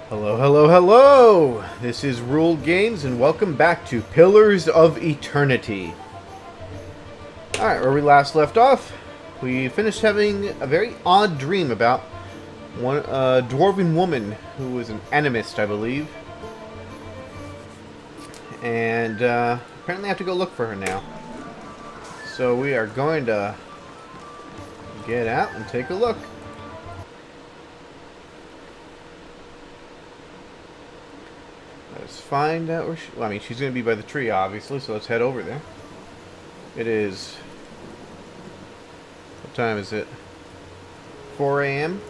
Hello, hello, hello! This is Rule Games, and welcome back to Pillars of Eternity. Alright, where we last left off, we finished having a very odd dream about a dwarven woman who was an animist, I believe. And apparently I have to go look for her now. So we are going to get out and take a look. Let's find out where she... Well, I mean, she's going to be by the tree, obviously, so let's head over there. It is... What time is it? 4 a.m.?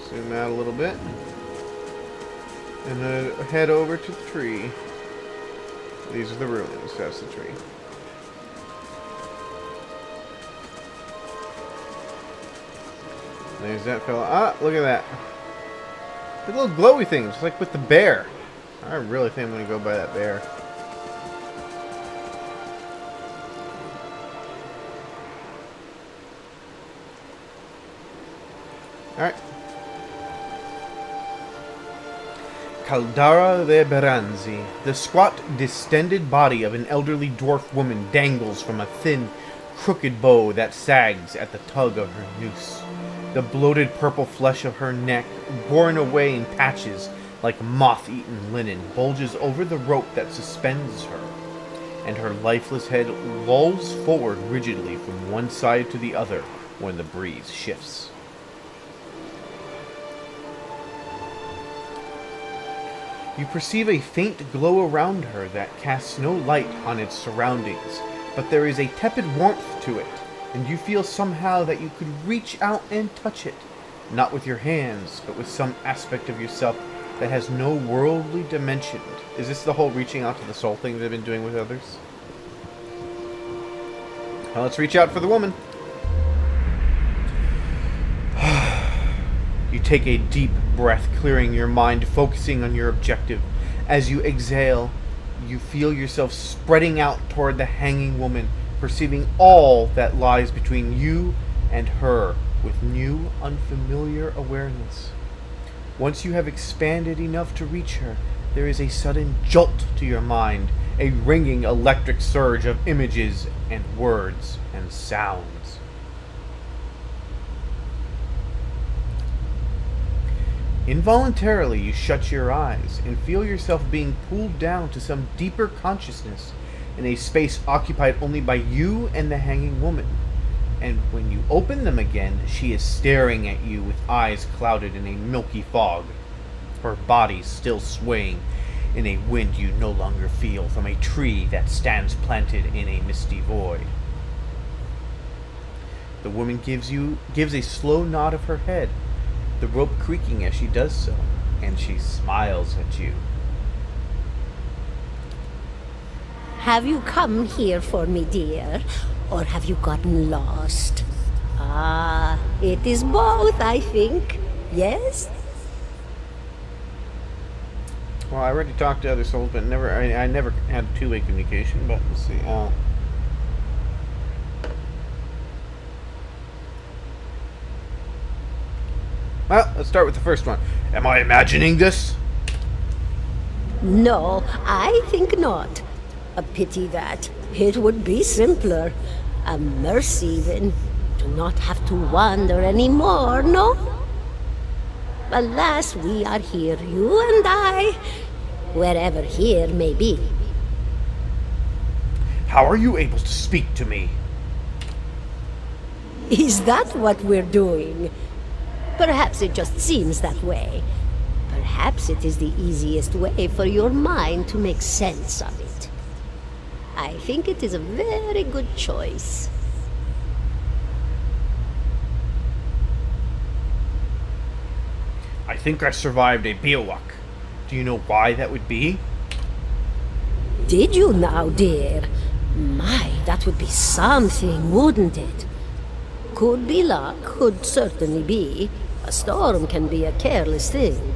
Zoom out a little bit. And head over to the tree. These are the ruins. That's the tree. There's that fella. Ah, look at that. The little glowy thing, just like with the bear. I really think I'm going to go by that bear. Alright. Caldara de Beranzi. The squat, distended body of an elderly dwarf woman dangles from a thin, crooked bow that sags at the tug of her noose. The bloated purple flesh of her neck, worn away in patches like moth-eaten linen, bulges over the rope that suspends her, and her lifeless head lolls forward rigidly from one side to the other when the breeze shifts. You perceive a faint glow around her that casts no light on its surroundings, but there is a tepid warmth to it, and you feel somehow that you could reach out and touch it, not with your hands, but with some aspect of yourself that has no worldly dimension. Is this the whole reaching out to the soul thing they've been doing with others? Well, let's reach out for the woman. You take a deep breath, clearing your mind, focusing on your objective. As you exhale, you feel yourself spreading out toward the hanging woman, perceiving all that lies between you and her with new, unfamiliar awareness. Once you have expanded enough to reach her, there is a sudden jolt to your mind, a ringing electric surge of images and words and sounds. Involuntarily, you shut your eyes and feel yourself being pulled down to some deeper consciousness in a space occupied only by you and the hanging woman. And when you open them again, she is staring at you with eyes clouded in a milky fog, her body still swaying in a wind you no longer feel from a tree that stands planted in a misty void. The woman gives a slow nod of her head, the rope creaking as she does so, and she smiles at you. Have you come here for me, dear, or have you gotten lost? Ah, it is both, I think. Yes? Well, I already talked to other souls, but I never had two-way communication, but let's see. Well, let's start with the first one. Am I imagining this? No, I think not. A pity that. It would be simpler. A mercy, even. To not have to wander anymore, no? Alas, we are here, you and I. Wherever here may be. How are you able to speak to me? Is that what we're doing? Perhaps it just seems that way. Perhaps it is the easiest way for your mind to make sense of it. I think it is a very good choice. I think I survived a bivouac. Do you know why that would be? Did you now, dear? My, that would be something, wouldn't it? Could be luck, could certainly be. A storm can be a careless thing.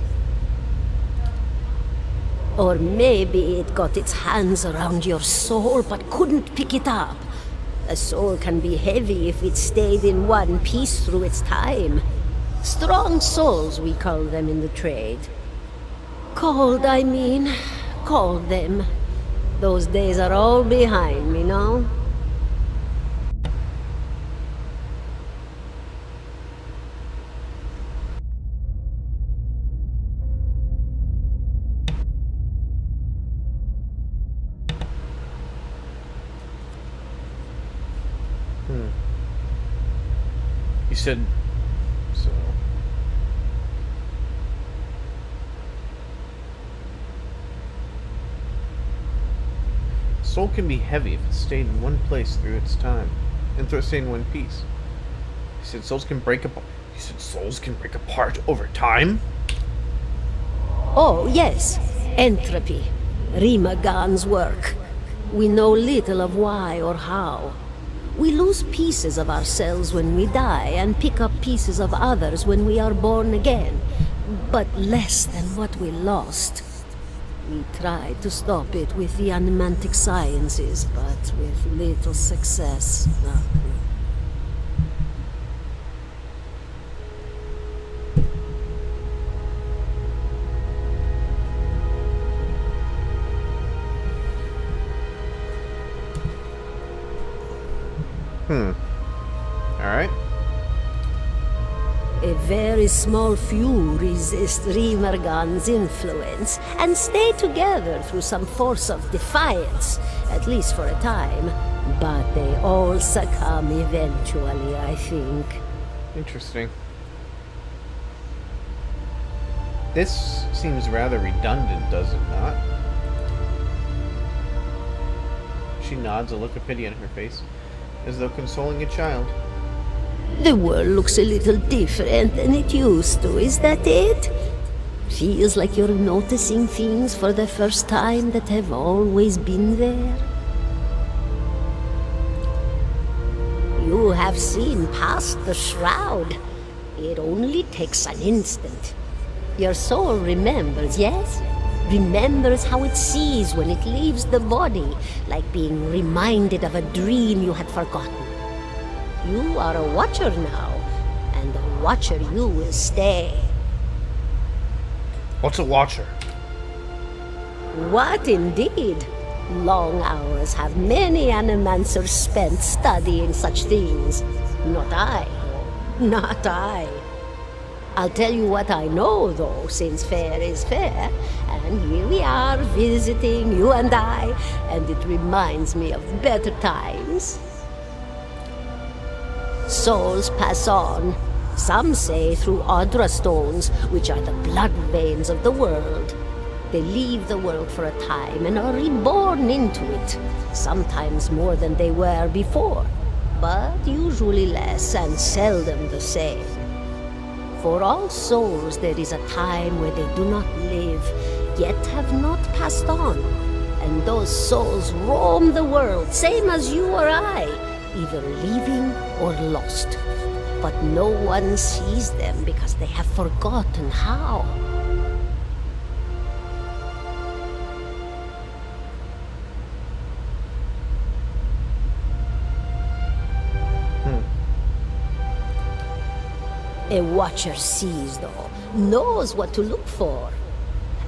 Or maybe it got its hands around your soul but couldn't pick it up. A soul can be heavy if it stayed in one piece through its time. Strong souls, we call them in the trade. Cold, I mean. Called them. Those days are all behind me, no? You said so. Soul can be heavy if it stayed in one place through its time, and stayed in one piece. You said souls can break apart. You said souls can break apart over time. Oh, yes. Entropy. Rimagan's work. We know little of why or how. We lose pieces of ourselves when we die and pick up pieces of others when we are born again, but less than what we lost. We tried to stop it with the animantic sciences, but with little success. Alright. A very small few resist Rimergan's influence and stay together through some force of defiance, at least for a time. But they all succumb eventually, I think. Interesting. This seems rather redundant, does it not? She nods, a look of pity on her face, as though consoling a child. The world looks a little different than it used to, is that it? Feels like you're noticing things for the first time that have always been there. You have seen past the shroud. It only takes an instant. Your soul remembers, yes? Remembers how it sees when it leaves the body, like being reminded of a dream you had forgotten. You are a watcher now, and a watcher you will stay. What's a watcher? What indeed? Long hours have many animancers spent studying such things. Not I. Not I. I'll tell you what I know, though, since fair is fair, and here we are visiting, you and I, and it reminds me of better times. Souls pass on. Some say through Audra stones, which are the blood veins of the world. They leave the world for a time and are reborn into it, sometimes more than they were before, but usually less and seldom the same. For all souls there is a time where they do not live, yet have not passed on, and those souls roam the world, same as you or I, either living or lost. But no one sees them because they have forgotten how. A watcher sees, though, knows what to look for.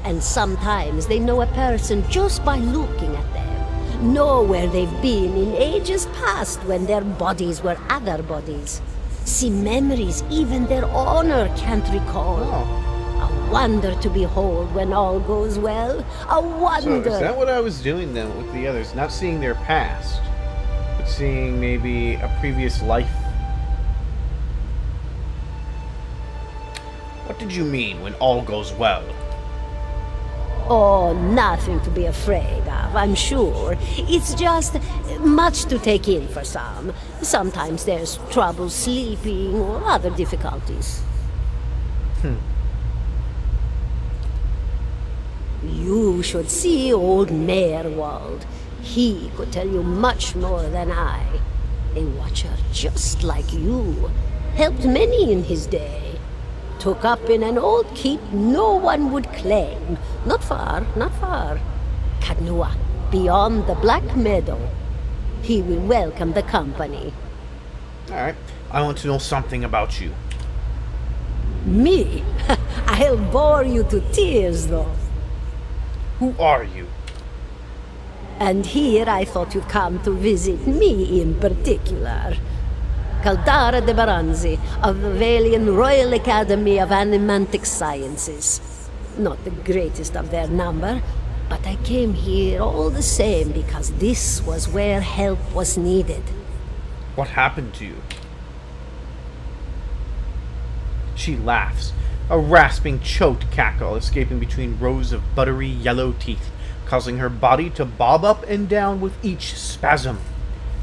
And sometimes they know a person just by looking at them, know where they've been in ages past when their bodies were other bodies. See memories even their owner can't recall. A wonder to behold when all goes well. A wonder. So is that what I was doing then with the others? Not seeing their past, but seeing maybe a previous life. What did you mean when all goes well? Oh, nothing to be afraid of, I'm sure. It's just much to take in for some. Sometimes there's trouble sleeping or other difficulties. You should see old Meerwald. He could tell you much more than I. A watcher just like you. Helped many in his day. Took up in an old keep no one would claim. Not far, not far. Kadnua, beyond the Black Meadow. He will welcome the company. Alright, I want to know something about you. Me? I'll bore you to tears, though. Who are you? And here I thought you'd come to visit me in particular. Caldara de Baranzi, of the Valian Royal Academy of Animantic Sciences. Not the greatest of their number, but I came here all the same because this was where help was needed. What happened to you? She laughs, a rasping, choked cackle escaping between rows of buttery yellow teeth, causing her body to bob up and down with each spasm.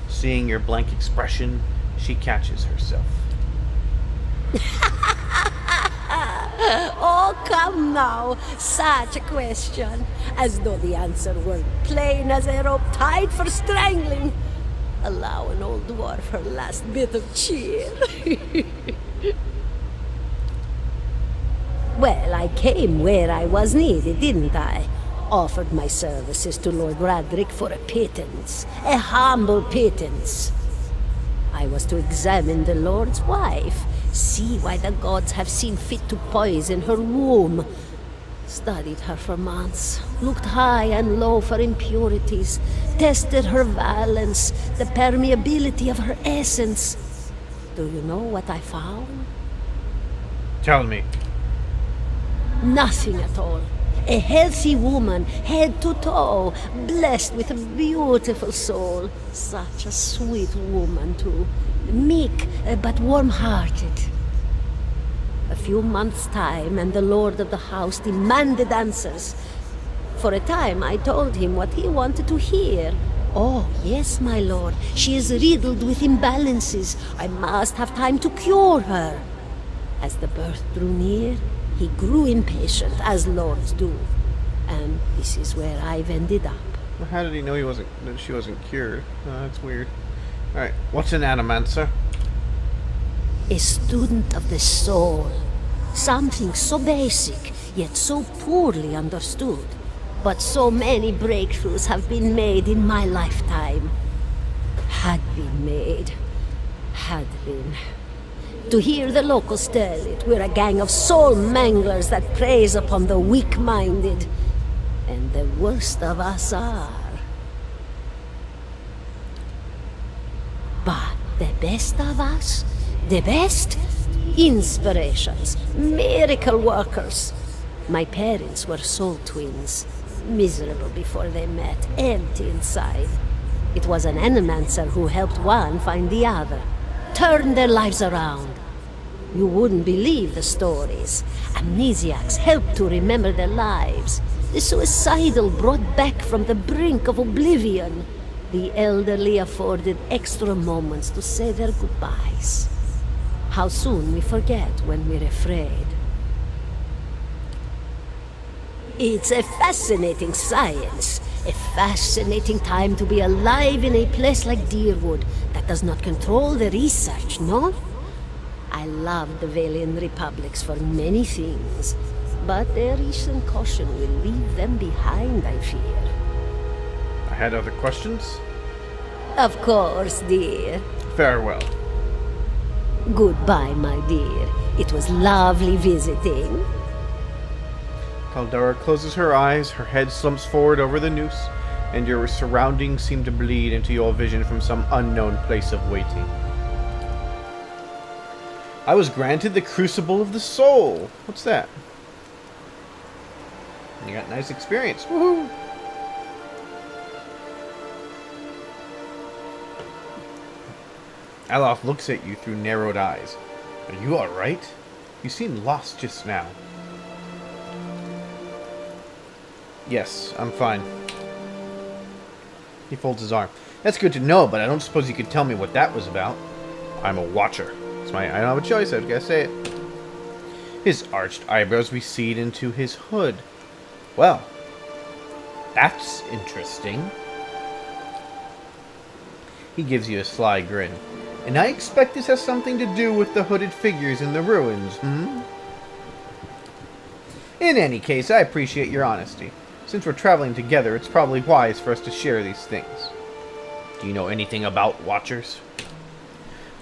Seeing your blank expression, she catches herself. Oh, come now. Such a question. As though the answer were plain as a rope tied for strangling. Allow an old dwarf her last bit of cheer. Well, I came where I was needed, didn't I? Offered my services to Lord Radric for a pittance. A humble pittance. I was to examine the Lord's wife, see why the gods have seen fit to poison her womb. Studied her for months, looked high and low for impurities, tested her valence, the permeability of her essence. Do you know what I found? Tell me. Nothing at all. A healthy woman, head to toe, blessed with a beautiful soul. Such a sweet woman, too. Meek, but warm-hearted. A few months' time, and the lord of the house demanded answers. For a time, I told him what he wanted to hear. Oh, yes, my lord. She is riddled with imbalances. I must have time to cure her. As the birth drew near, he grew impatient, as lords do. And this is where I've ended up. Well, how did he know that she wasn't cured? Oh, that's weird. Alright, what's an animancer? A student of the soul. Something so basic, yet so poorly understood. But so many breakthroughs have been made in my lifetime. Had been. To hear the locals tell it, we're a gang of soul manglers that preys upon the weak-minded. And the worst of us are. But the best of us? The best? Inspirations. Miracle workers. My parents were soul twins. Miserable before they met, empty inside. It was an animancer who helped one find the other. Turned their lives around. You wouldn't believe the stories. Amnesiacs helped to remember their lives. The suicidal brought back from the brink of oblivion. The elderly afforded extra moments to say their goodbyes. How soon we forget when we're afraid. It's a fascinating science. A fascinating time to be alive in a place like Deerwood that does not control the research, no? I love the Valian Republics for many things, but their recent caution will leave them behind, I fear. I had other questions? Of course, dear. Farewell. Goodbye, my dear. It was lovely visiting. Caldara closes her eyes, her head slumps forward over the noose, and your surroundings seem to bleed into your vision from some unknown place of waiting. I was granted the Crucible of the Soul. What's that? You got nice experience. Woohoo! Aloth looks at you through narrowed eyes. Are you alright? You seemed lost just now. Yes, I'm fine. He folds his arm. That's good to know, but I don't suppose you could tell me what that was about. I'm a watcher. I don't have a choice, I've got to say it. His arched eyebrows recede into his hood. Well, that's interesting. He gives you a sly grin. And I expect this has something to do with the hooded figures in the ruins, In any case, I appreciate your honesty. Since we're traveling together, it's probably wise for us to share these things. Do you know anything about Watchers?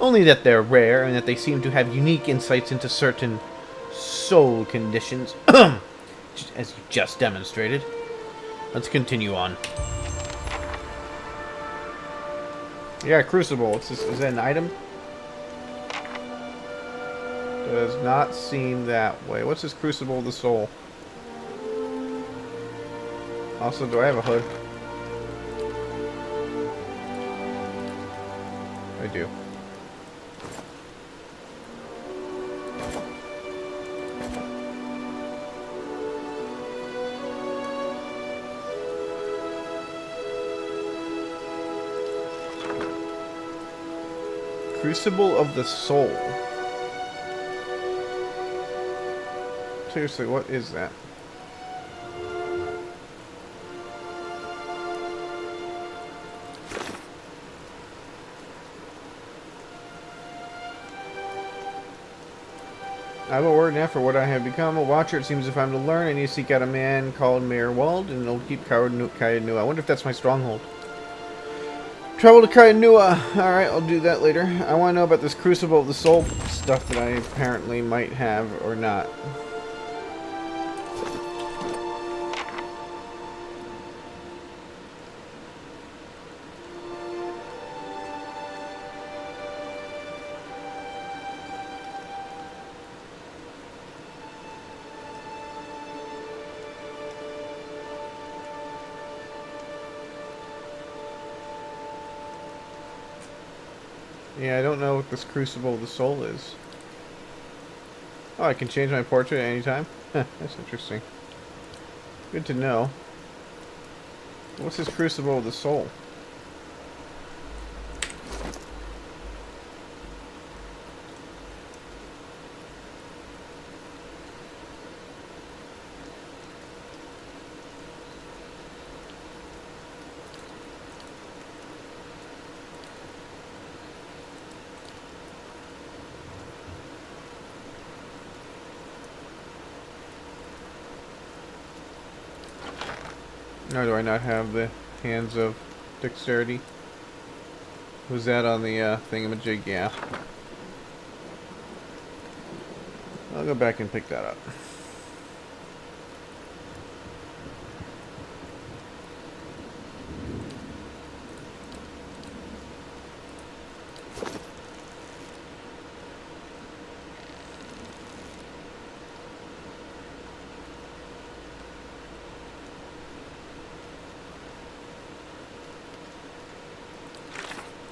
Only that they're rare, and that they seem to have unique insights into certain soul conditions, as you just demonstrated. Let's continue on. Yeah, crucible. Is that an item? Does not seem that way. What's this crucible of the soul? Also, do I have a hood? I do. Crucible of the soul. Seriously, what is that? I have a word now for what I have become. A watcher, it seems if I'm to learn, I need to seek out a man called Mayor Wald, and it'll keep Kayanua. I wonder if that's my stronghold. Travel to Kayanua. Alright, I'll do that later. I want to know about this Crucible of the Soul stuff that I apparently might have or not. Yeah, I don't know what this Crucible of the Soul is. Oh, I can change my portrait at any time? Huh, that's interesting. Good to know. What's this Crucible of the Soul? Or do I not have the hands of dexterity? Was that on the thingamajig? Yeah. I'll go back and pick that up.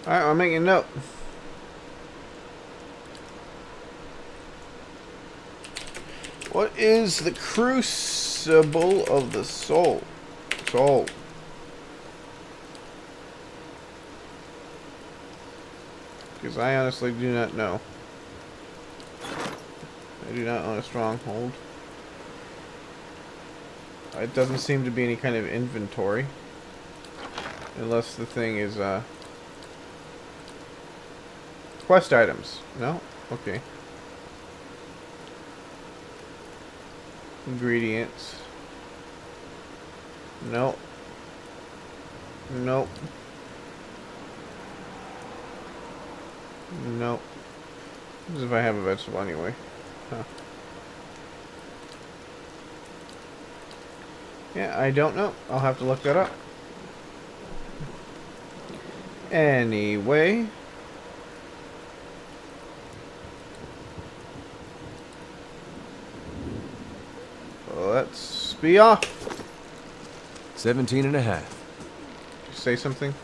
Alright, I'll make a note. What is the Crucible of the Soul? Soul. Because I honestly do not know. I do not own a stronghold. It doesn't seem to be any kind of inventory. Unless the thing is, quest items. No? Okay. Ingredients. Nope. Nope. Nope. As if I have a vegetable anyway. Huh. Yeah, I don't know. I'll have to look that up. Anyway. Let's be off. 17 and a half. Did you say something?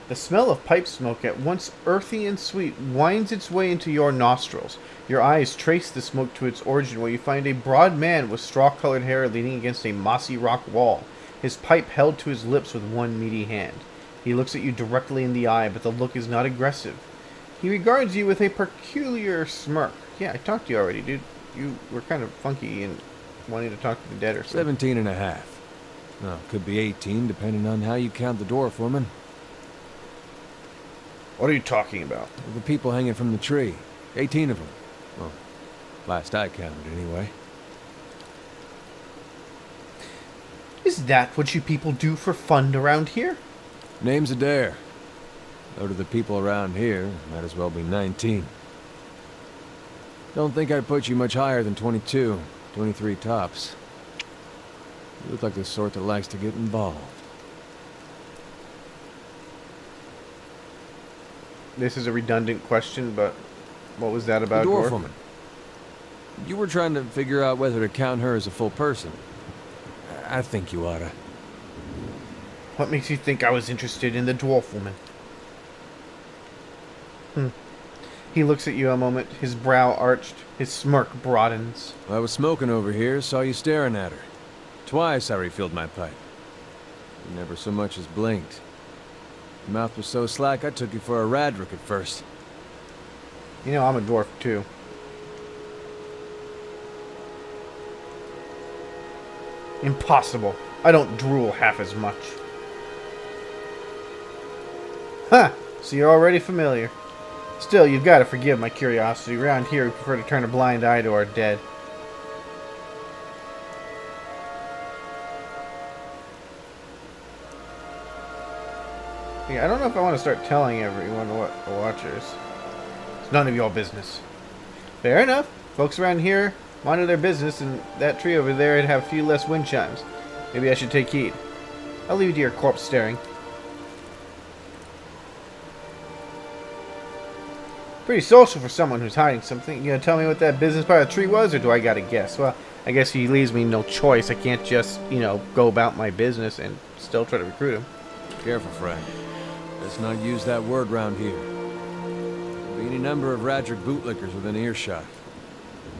The smell of pipe smoke, at once earthy and sweet, winds its way into your nostrils. Your eyes trace the smoke to its origin, where you find a broad man with straw-colored hair leaning against a mossy rock wall, his pipe held to his lips with one meaty hand. He looks at you directly in the eye, but the look is not aggressive. He regards you with a peculiar smirk. Yeah, I talked to you already, dude. You were kind of funky and wanting to talk to the dead or something. 17 and a half. No, could be 18, depending on how you count the dwarf woman. What are you talking about? The people hanging from the tree. 18 of them. Well, last I counted, anyway. Is that what you people do for fun around here? Name's Adair. Though to the people around here, might as well be 19. Don't think I'd put you much higher than 22, 23 tops. You look like the sort that likes to get involved. This is a redundant question, but what was that about, The dwarf dwarf? woman. You were trying to figure out whether to count her as a full person. I think you oughta. What makes you think I was interested in the dwarf woman? He looks at you a moment, his brow arched, his smirk broadens. I was smoking over here, saw you staring at her. Twice I refilled my pipe. You never so much as blinked. Your mouth was so slack I took you for a Radric at first. You know, I'm a dwarf too. Impossible. I don't drool half as much. Huh, so you're already familiar. Still, you've got to forgive my curiosity. Around here, we prefer to turn a blind eye to our dead. Yeah, I don't know if I want to start telling everyone what the Watchers. It's none of your business. Fair enough. Folks around here minded their business, and that tree over there would have a few less wind chimes. Maybe I should take heed. I'll leave you to your corpse staring. Pretty social for someone who's hiding something. You gonna tell me what that business by the tree was, or do I gotta guess? Well, I guess he leaves me no choice. I can't just, go about my business and still try to recruit him. Careful, friend. Let's not use that word round here. There'll be any number of Radric bootlickers within earshot.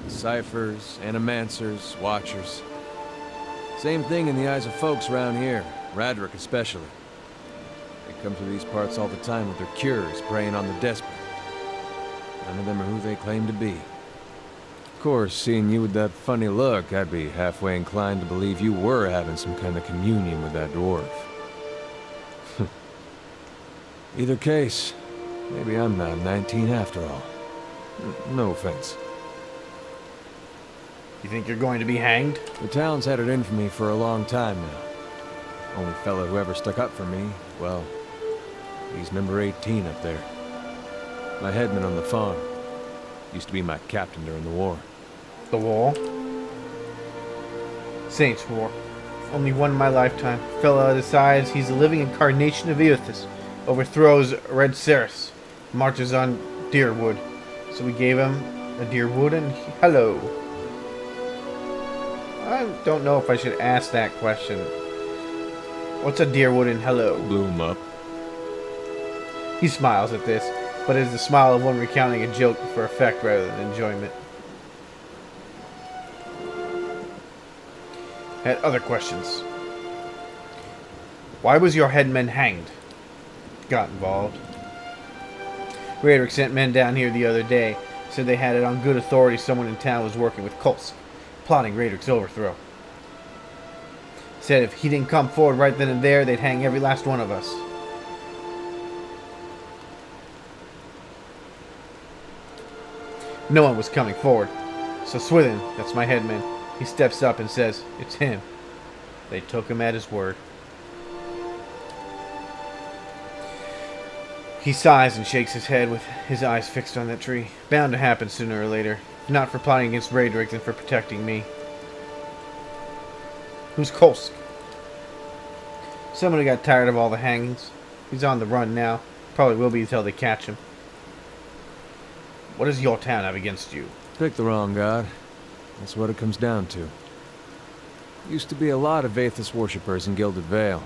Ciphers, animancers, watchers. Same thing in the eyes of folks around here, Radric especially. They come to these parts all the time with their cures, preying on the desperate. None of them are who they claim to be. Of course, seeing you with that funny look, I'd be halfway inclined to believe you were having some kind of communion with that dwarf. Either case, maybe I'm not 19 after all. No offense. You think you're going to be hanged? The town's had it in for me for a long time now. Only fella who ever stuck up for me, well, he's number 18 up there. My headman on the farm. Used to be my captain during the war. The wall? Saints' War. Only one in my lifetime. Fella decides he's a living incarnation of Eothas. Overthrows Red Ceres. Marches on Deerwood. So we gave him a Deerwood and hello. I don't know if I should ask that question. What's a Deerwood and hello? Blew him up. He smiles at this, but it is the smile of one recounting a joke for effect rather than enjoyment. Had other questions. Why was your headman hanged? Got involved. Radric sent men down here the other day. Said they had it on good authority someone in town was working with Kulsk, plotting Radric's overthrow. Said if he didn't come forward right then and there, they'd hang every last one of us. No one was coming forward. So Swithin, that's my headman, he steps up and says, it's him. They took him at his word. He sighs and shakes his head with his eyes fixed on that tree. Bound to happen sooner or later. Not for plotting against Radric, than for protecting me. Who's Kulsk? Someone who got tired of all the hangings. He's on the run now. Probably will be until they catch him. What does your town have against you? Picked the wrong god. That's what it comes down to. Used to be a lot of Aethys worshippers in Gilded Vale.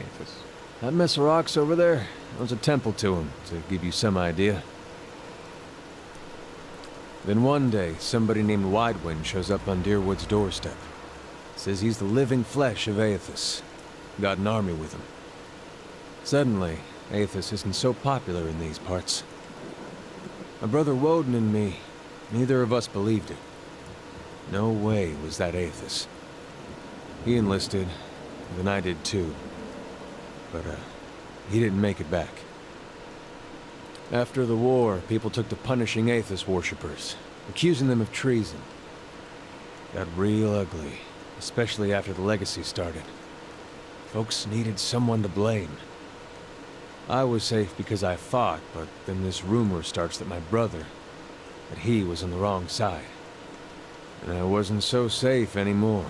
That mess of rocks over there, owns a temple to him, to give you some idea. Then one day, somebody named Widewind shows up on Deerwood's doorstep. Says he's the living flesh of Aethys. Got an army with him. Suddenly, Aethys isn't so popular in these parts. My brother Woden and me, neither of us believed it. No way was that Aethys. He enlisted, then I did too. But, he didn't make it back. After the war, people took to punishing Aethys worshippers, accusing them of treason. Got real ugly, especially after the legacy started. Folks needed someone to blame. I was safe because I fought, but then this rumor starts that my brother, that he was on the wrong side. And I wasn't so safe anymore.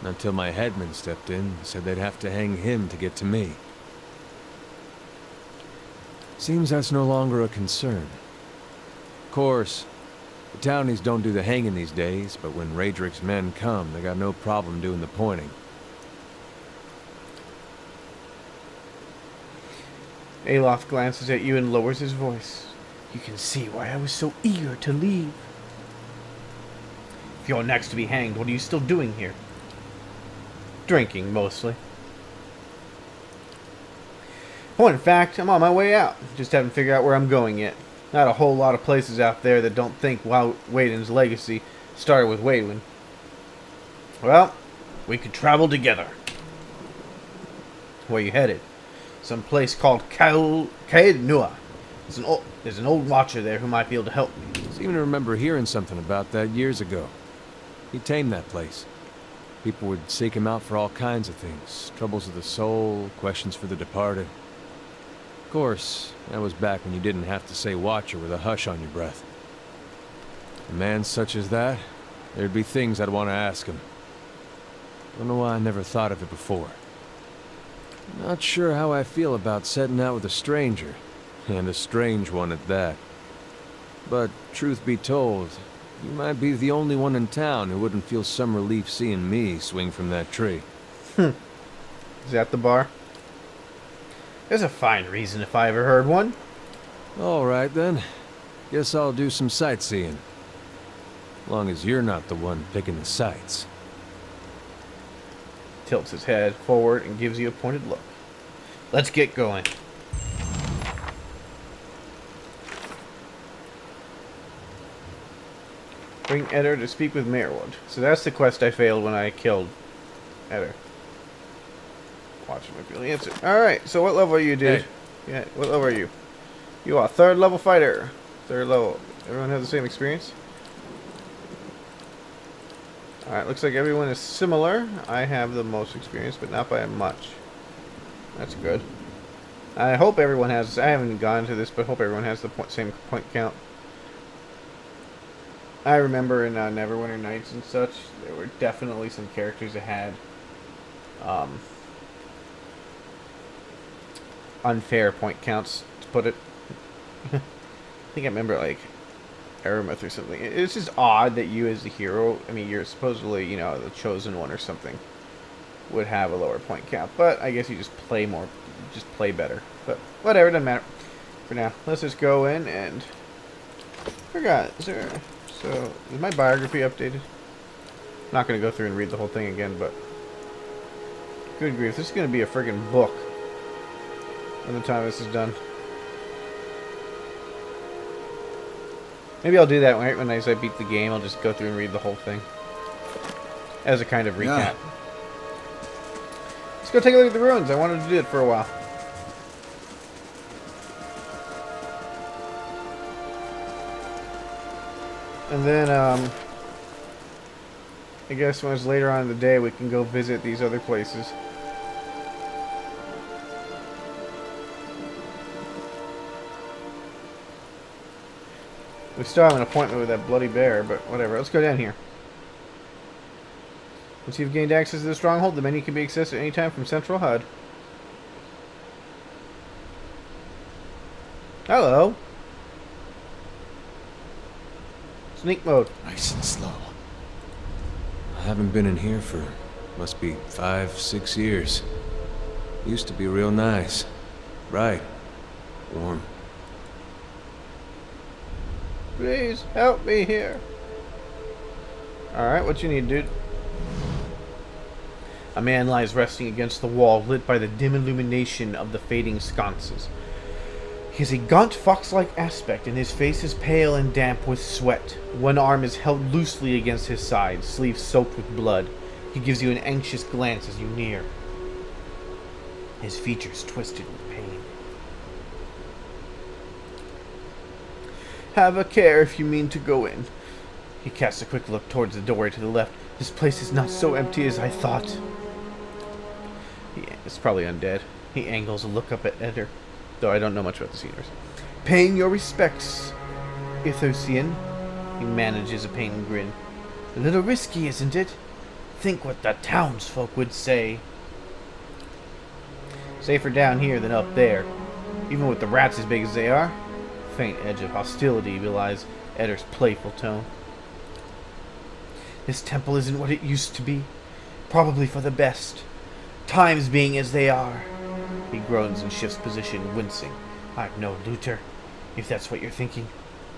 Until my headman stepped in and said they'd have to hang him to get to me. Seems that's no longer a concern. Of course, the townies don't do the hanging these days, but when Raedric's men come, they got no problem doing the pointing. Alof glances at you and lowers his voice. You can see why I was so eager to leave. If you're next to be hanged, what are you still doing here? Drinking, mostly. Oh, in fact, I'm on my way out. Just haven't figured out where I'm going yet. Not a whole lot of places out there that don't think Waden's legacy started with Waylon. Well, we could travel together. Where you headed? Some place called Caed Nua. There's an old watcher there who might be able to help me. I seem to remember hearing something about that years ago. He tamed that place. People would seek him out for all kinds of things. Troubles of the soul, questions for the departed. Of course, that was back when you didn't have to say watcher with a hush on your breath. A man such as that, there'd be things I'd want to ask him. Don't know why I never thought of it before. Not sure how I feel about setting out with a stranger, and a strange one at that. But, truth be told, you might be the only one in town who wouldn't feel some relief seeing me swing from that tree. Is that the bar? There's a fine reason if I ever heard one. Alright then. Guess I'll do some sightseeing. Long as you're not the one picking the sights. Tilts his head forward and gives you a pointed look. Let's get going. Bring Eder to speak with Mayorwood. So that's the quest I failed when I killed Eder. Watch him reveal the answer. Alright, so what level are you, dude? Hey. Yeah, what level are you? You are 3rd level fighter. 3rd level. Everyone has the same experience? Alright, looks like everyone is similar. I have the most experience, but not by much. That's good. I hope everyone has... I haven't gone to this, but hope everyone has the same point count. I remember in Neverwinter Nights and such, there were definitely some characters that had unfair point counts, to put it. I think I remember, like, Aramith or something. It's just odd that you as the hero, I mean, you're supposedly, you know, the chosen one or something, would have a lower point count. But I guess you just play more, just play better. But whatever, doesn't matter. For now, let's just go in and... Forgot, is there... So, is my biography updated? I'm not going to go through and read the whole thing again, but... Good grief, this is going to be a friggin' book by the time this is done. Maybe I'll do that right when I beat the game. I'll just go through and read the whole thing. As a kind of recap. Yeah. Let's go take a look at the ruins. I wanted to do it for a while. And then, I guess when it's later on in the day, we can go visit these other places. We still have an appointment with that bloody bear, but whatever. Let's go down here. Once you've gained access to the stronghold, the menu can be accessed at any time from Central HUD. Hello. Sneak mode. Nice and slow. I haven't been in here for, must be 5-6 years. Used to be real nice. Bright. Warm. Please help me here. Alright, what you need, dude? A man lies resting against the wall, lit by the dim illumination of the fading sconces. He has a gaunt fox-like aspect, and his face is pale and damp with sweat. One arm is held loosely against his side, sleeve soaked with blood. He gives you an anxious glance as you near. His features twisted with pain. Have a care if you mean to go in. He casts a quick look towards the doorway to the left. This place is not so empty as I thought. It's probably undead. He angles a look up at Eder. though I don't know much about the seniors. Paying your respects, Ithosian. He manages a pained grin. A little risky, isn't it? Think what the townsfolk would say. Safer down here than up there. Even with the rats as big as they are. Faint edge of hostility belies Edder's playful tone. This temple isn't what it used to be. Probably for the best. Times being as they are. He groans and shifts position, wincing. I'm no looter, if that's what you're thinking.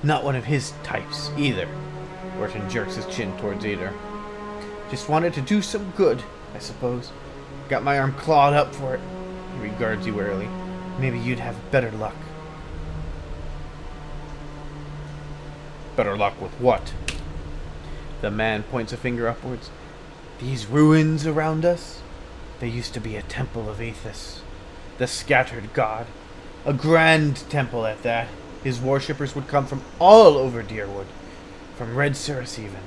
Not one of his types, either. Orton jerks his chin towards Ader. Just wanted to do some good, I suppose. Got my arm clawed up for it. He regards you warily. Maybe you'd have better luck. Better luck with what? The man points a finger upwards. These ruins around us? There used to be a temple of Aethys, the scattered god. A grand temple at that. His worshippers would come from all over Deerwood. From Red Cirrus even.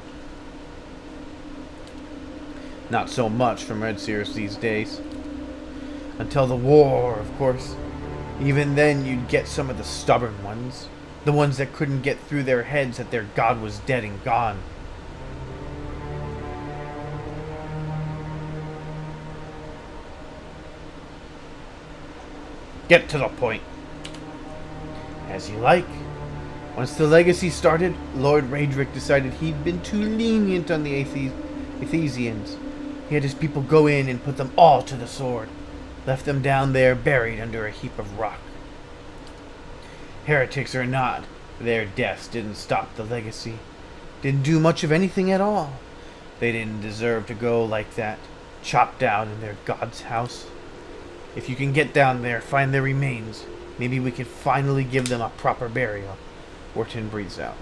Not so much from Red Cirrus these days. Until the war, of course. Even then you'd get some of the stubborn ones. The ones that couldn't get through their heads that their god was dead and gone. Get to the point. As you like. Once the legacy started, Lord Raedric decided he'd been too lenient on the Aethesians. He had his people go in and put them all to the sword. Left them down there buried under a heap of rock. Heretics or not, their deaths didn't stop the legacy. Didn't do much of anything at all. They didn't deserve to go like that, chopped down in their god's house. If you can get down there, find their remains, maybe we can finally give them a proper burial. Orton breathes out.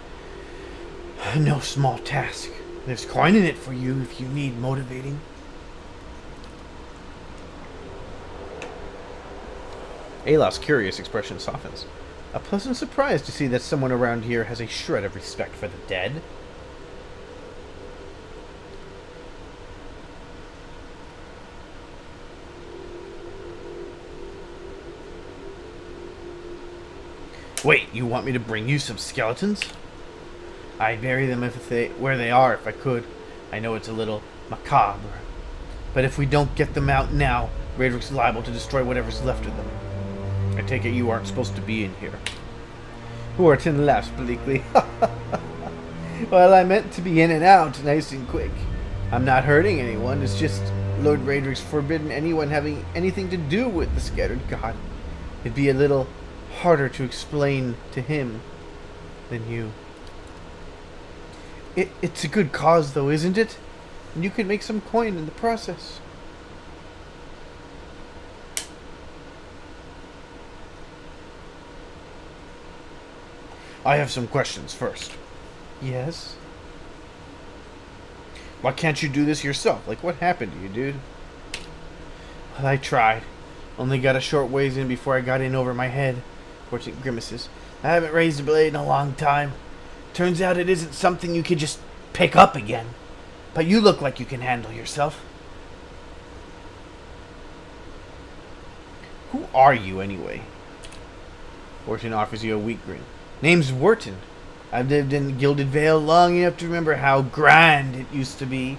No small task. There's coin in it for you if you need motivating. Alof's curious expression softens. A pleasant surprise to see that someone around here has a shred of respect for the dead. Wait, you want me to bring you some skeletons? I'd bury them where they are if I could. I know it's a little macabre. But if we don't get them out now, Raedric's liable to destroy whatever's left of them. I take it you aren't supposed to be in here. Orton laughs bleakly. Well, I meant to be in and out, nice and quick. I'm not hurting anyone, it's just Lord Raedric's forbidden anyone having anything to do with the scattered god. It'd be a little harder to explain to him than you. It's a good cause, though, isn't it? And you could make some coin in the process. I have some questions first. Yes? Why can't you do this yourself? Like, what happened to you, dude? Well, I tried. Only got a short ways in before I got in over my head. Orton grimaces. I haven't raised a blade in a long time. Turns out it isn't something you could just pick up again. But you look like you can handle yourself. Who are you, anyway? Orton offers you a weak grin. Name's Wharton. I've lived in Gilded Vale long enough to remember how grand it used to be.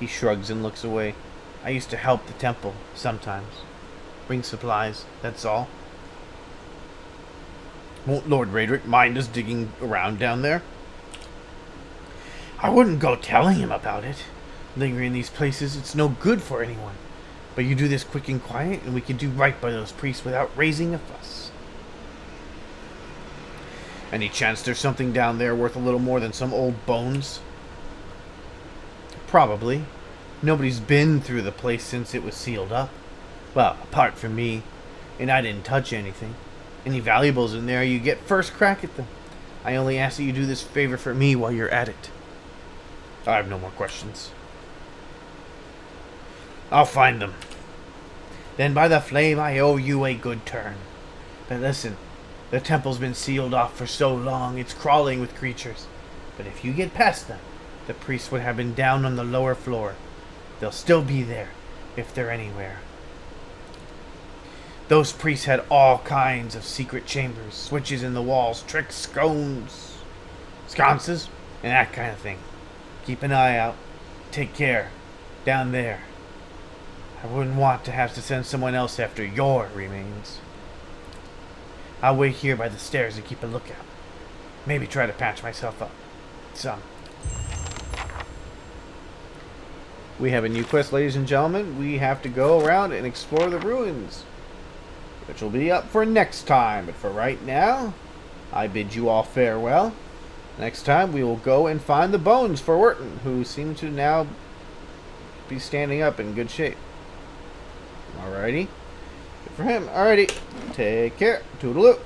He shrugs and looks away. I used to help the temple, sometimes. Bring supplies, that's all. Won't Lord Raedric mind us digging around down there? I wouldn't go telling him about it. Lingering in these places, it's no good for anyone. But you do this quick and quiet, and we can do right by those priests without raising a fuss. Any chance there's something down there worth a little more than some old bones? Probably. Nobody's been through the place since it was sealed up. Well, apart from me. And I didn't touch anything. Any valuables in there, you get first crack at them. I only ask that you do this favor for me while you're at it. I have no more questions. I'll find them. Then by the flame, I owe you a good turn. But listen, the temple's been sealed off for so long, it's crawling with creatures. But if you get past them, the priests would have been down on the lower floor. They'll still be there, if they're anywhere. Those priests had all kinds of secret chambers, switches in the walls, tricks, sconces, and that kind of thing. Keep an eye out. Take care. Down there. I wouldn't want to have to send someone else after your remains. I'll wait here by the stairs and keep a lookout. Maybe try to patch myself up. Some. We have a new quest, ladies and gentlemen. We have to go around and explore the ruins, which will be up for next time. But for right now, I bid you all farewell. Next time, we will go and find the bones for Wharton, who seem to now be standing up in good shape. Alrighty. Good for him. Alrighty. Take care. Toodaloo.